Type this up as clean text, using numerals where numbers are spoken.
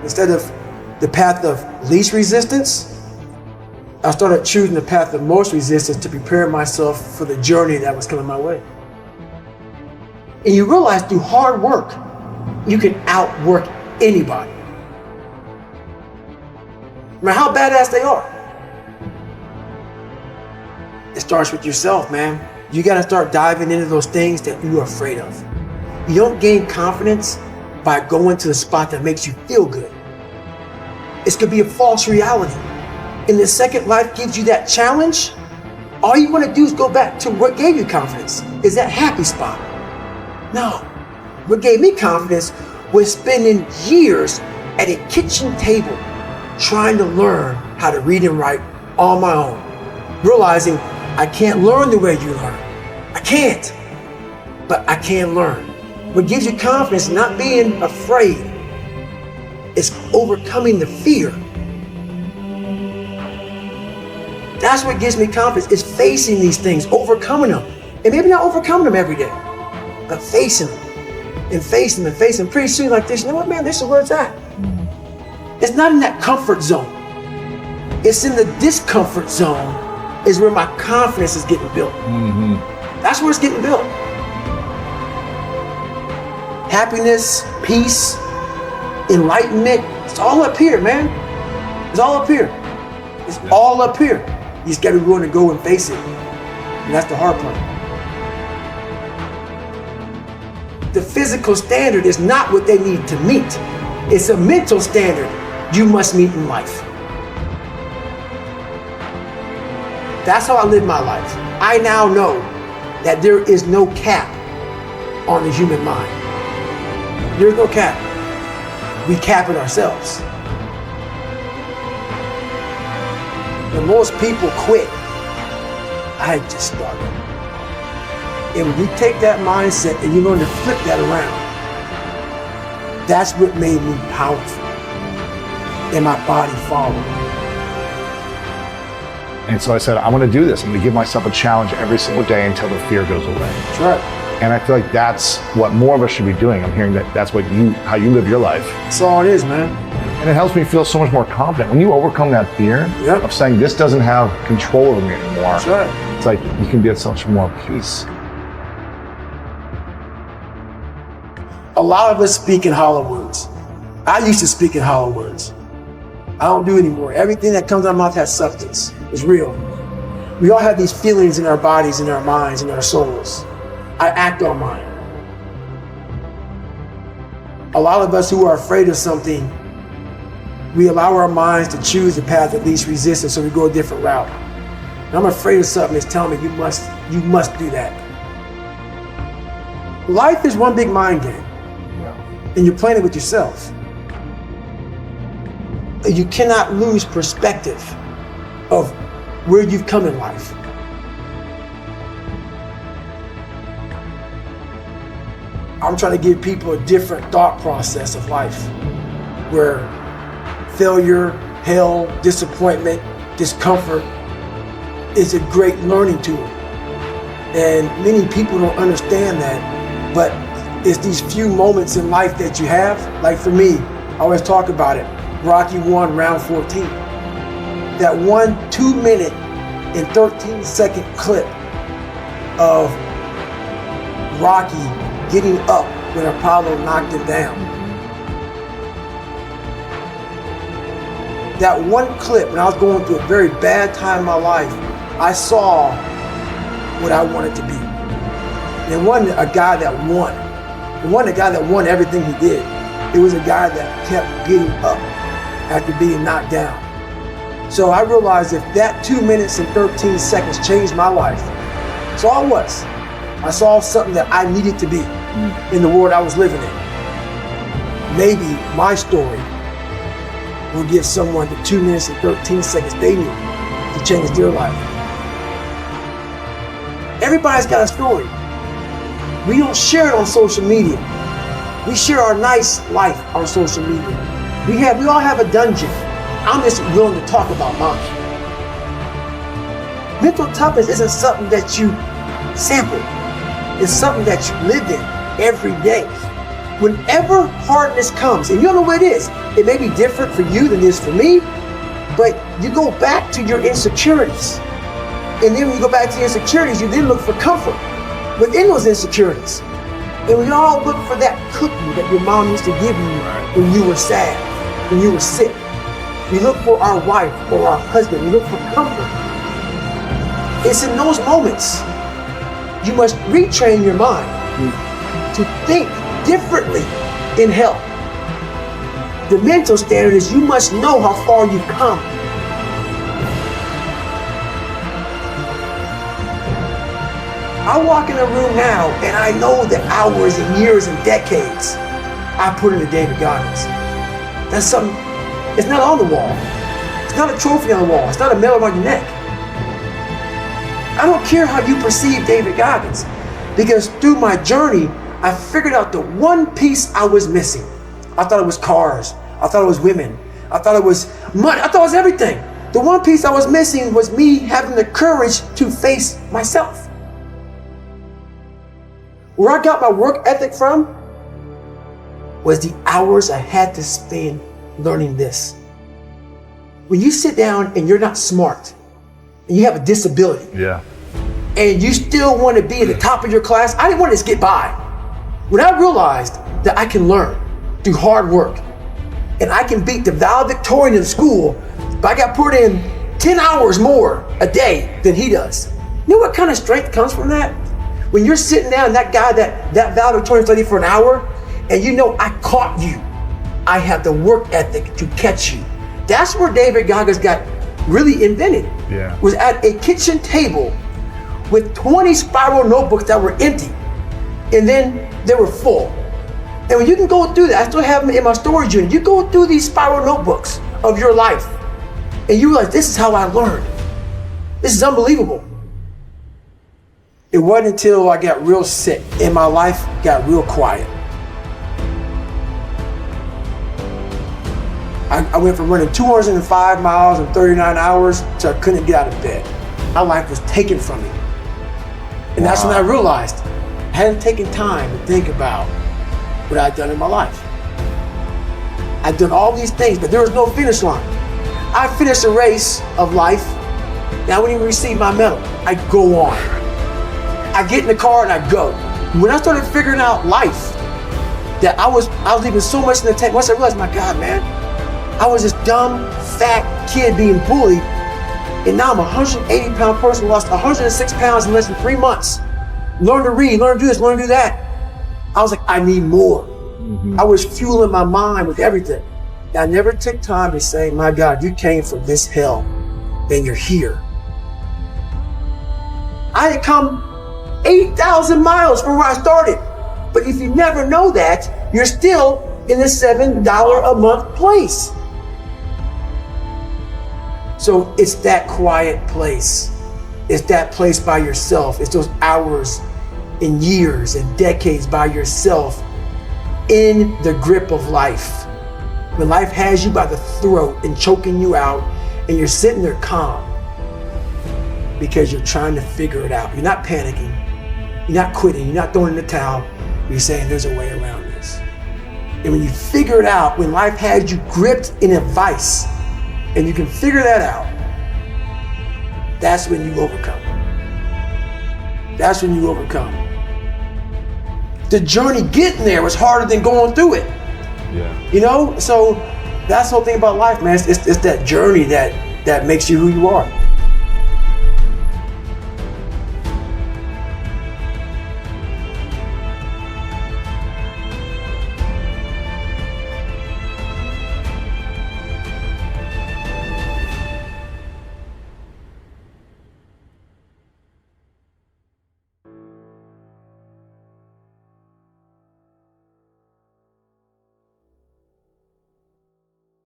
Instead of the path of least resistance, I started choosing the path of most resistance to prepare myself for the journey that was coming my way. And you realize through hard work, you can outwork anybody. No matter how badass they are. It starts with yourself, man. You gotta start diving into those things that you're afraid of. You don't gain confidence by going to the spot that makes you feel good. It's gonna be a false reality. And the second life gives you that challenge, all you wanna do is go back to what gave you confidence, is that happy spot. No, what gave me confidence was spending years at a kitchen table trying to learn how to read and write on my own, realizing I can't learn the way you learn. I can't, but I can learn. What gives you confidence, not being afraid, is overcoming the fear. That's what gives me confidence, is facing these things, overcoming them. And maybe not overcoming them every day, but facing them and facing them and facing them. Pretty soon like this, you know what, man, this is where it's at. It's not in that comfort zone. It's in the discomfort zone is where my confidence is getting built. Mm-hmm. That's where it's getting built. Happiness, peace, enlightenment, it's all up here, man. It's all up here. It's all up here. You just gotta be willing to go and face it. And that's the hard part. The physical standard is not what they need to meet. It's a mental standard you must meet in life. That's how I live my life. I now know that there is no cap on the human mind. There's no cap. We cap it ourselves. When most people quit, I just started. And when you take that mindset and you learn to flip that around, that's what made me powerful. And my body followed. And so I said, I'm gonna do this. I'm gonna give myself a challenge every single day until the fear goes away. That's right. And I feel like that's what more of us should be doing. I'm hearing that that's what how you live your life. That's all it is, man. And it helps me feel so much more confident. When you overcome that fear of saying this doesn't have control over me anymore, that's right. It's like you can be at so much more peace. A lot of us speak in hollow words. I used to speak in hollow words. I don't do it anymore. Everything that comes out of my mouth has substance. It's real. We all have these feelings in our bodies, in our minds, in our souls. I act on mine. A lot of us who are afraid of something, we allow our minds to choose the path of least resistance, so we go a different route. And I'm afraid of something that's telling me you must do that. Life is one big mind game, and you're playing it with yourself. You cannot lose perspective of where you've come in life. I'm trying to give people a different thought process of life, where failure, hell, disappointment, discomfort is a great learning tool. And many people don't understand that, but it's these few moments in life that you have. Like for me, I always talk about it. Rocky 1, round 14. That 1 2-minute and 13-second clip of Rocky getting up when Apollo knocked him down. That one clip, when I was going through a very bad time in my life, I saw what I wanted to be. And it wasn't a guy that won. It wasn't a guy that won everything he did. It was a guy that kept getting up after being knocked down. So I realized if that 2 minutes and 13 seconds changed my life, that's all it was. I saw something that I needed to be in the world I was living in. Maybe my story will give someone the 2 minutes and 13 seconds they need to change their life. Everybody's got a story. We don't share it on social media. We share our nice life on social media. We all have a dungeon. I'm just willing to talk about mine. Mental toughness isn't something that you sample. It's something that you live in every day. Whenever hardness comes, and you don't know what it is, it may be different for you than it is for me, but you go back to your insecurities. And then when you go back to your insecurities, you then look for comfort within those insecurities. And we all look for that cookie that your mom used to give you when you were sad, when you were sick. We look for our wife or our husband. We look for comfort. It's in those moments you must retrain your mind to think differently in hell. The mental standard is you must know how far you've come. I walk in a room now and I know the hours and years and decades I put into David Goggins. That's something, it's not on the wall. It's not a trophy on the wall. It's not a medal around your neck. I don't care how you perceive David Goggins, because through my journey, I figured out the one piece I was missing. I thought it was cars. I thought it was women. I thought it was money. I thought it was everything. The one piece I was missing was me having the courage to face myself. Where I got my work ethic from was the hours I had to spend learning this. When you sit down and you're not smart, and you have a disability, and you still want to be at the top of your class, I didn't want to just get by. When I realized that I can learn through hard work, and I can beat the valedictorian in school, but I got put in 10 hours more a day than he does. You know what kind of strength comes from that? When you're sitting down and that guy, that valedictorian studied for an hour, and you know I caught you. I have the work ethic to catch you. That's where David Goggins got really invented. Was at a kitchen table with 20 spiral notebooks that were empty, and then they were full. And when you can go through that, I still have them in my storage unit. You go through these spiral notebooks of your life, and you realize this is how I learned. This is unbelievable. It wasn't until I got real sick and my life got real quiet. I went from running 205 miles in 39 hours to I couldn't get out of bed. My life was taken from me. And that's when I realized I hadn't taken time to think about what I'd done in my life. I'd done all these things, but there was no finish line. I finished a race of life, and I wouldn't even receive my medal. I go on. I get in the car and I go. When I started figuring out life, that I was leaving so much in the tank. Once I realized, my God, man, I was this dumb, fat kid being bullied, and now I'm a 180-pound person who lost 106 pounds in less than 3 months. Learn to read, learn to do this, learn to do that. I was like, I need more. I was fueling my mind with everything. And I never took time to say, my God, you came from this hell, and you're here. I had come 8,000 miles from where I started. But if you never know that, you're still in the $7 a month place. So it's that quiet place. It's that place by yourself. It's those hours and years and decades by yourself in the grip of life. When life has you by the throat and choking you out, and you're sitting there calm because you're trying to figure it out. You're not panicking. You're not quitting. You're not throwing in the towel. You're saying there's a way around this. And when you figure it out, when life has you gripped in a vice, and you can figure that out, that's when you overcome. That's when you overcome. The journey getting there was harder than going through it. You know? So that's the whole thing about life, man. It's that journey that makes you who you are.